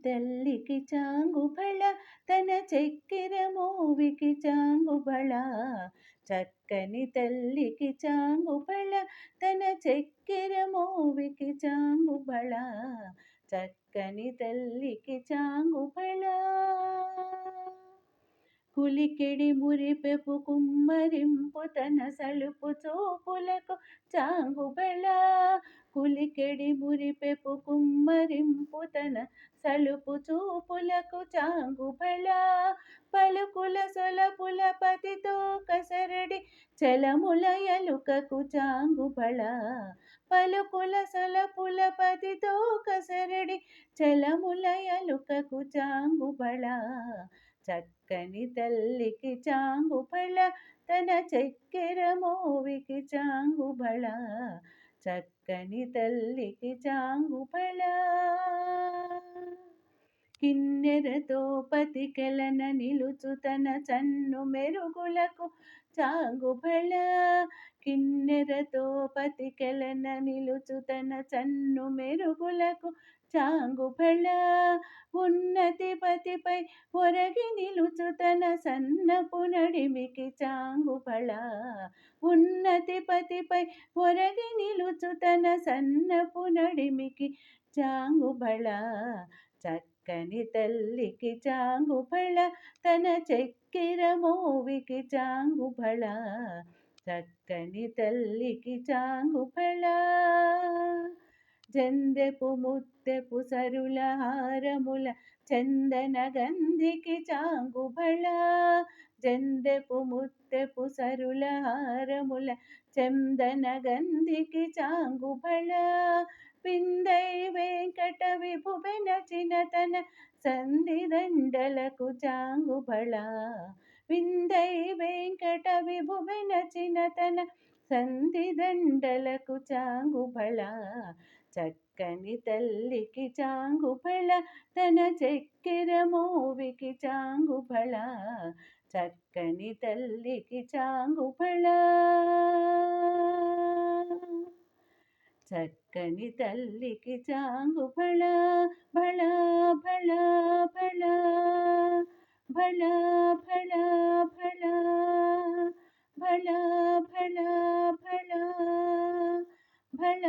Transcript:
తల్లికి చాంగుబళ తన చక్కెర మోవికి చాంగుబళ చక్కని తల్లికి చాంగుబళ తన చక్కెర మోవికి చాంగుబళ చక్కని తల్లికి చాంగుబళ కులికెడి మురిపెపు కుమ్మరింపు తన సలుపు చూపులకు చాంగుబళ కులికెడి మురిపెపు కుమ్మరింపు తన సలుపు చూపులకు చాంగుబళ పలుకుల సొలపుల పతితో కసరడి చలముల ఎలుకకు చాంగుబళ పలుకుల సొలపుల పతితో కసరడి చలముల ఎలుకకు చాంగుబళ చక్కని తల్లికి చాంగుబళ తన చక్కెర మోవికి చాంగుబళ చక్కని తల్లికి చాంగుబళ కిన్నెరతో పతికెలన నిలుచు తన చన్ను మెరుగులకు చాంగుబళ కిన్నెరతో పతికెలన నిలుచు తన చన్ను మెరుగులకు చాంగుబళ ఉన్నతి పతిపై ఒరగి నిలుచు తన సన్నపు నడిమికి చాంగుబళ ఉన్నతి పతిపై ఒరగి నిలుచు తన సన్నపు నడిమికి చాంగుబళ చక్కని తల్లికి చాంగుబళ తన చక్కెర మోవికి చాంగుబళ చక్కని తల్లికి చాంగుబళ జందెపు ముత్తెపు సరుల హారముల చందన గంధికి చాంగుబళ జందెపు ముత్తెపు సరుల హారముల చందన గంధికి చాంగుబళ పిందై వెంకట విభువెన చినతన సంధిదండలకు చాంగుబళ విందై వెంకట విభువెన చినతన సంధిదండలకు చాంగుబళ చక్కని తల్లికి చాంగుబళ తన చక్కెర మోవికి చాంగుబళ చక్కని తల్లికి చాంగుబళ చక్కని తల్లికి చాంగుబళ బళ బళ బళ బళ బళ బళ బళ బళ బళ బళ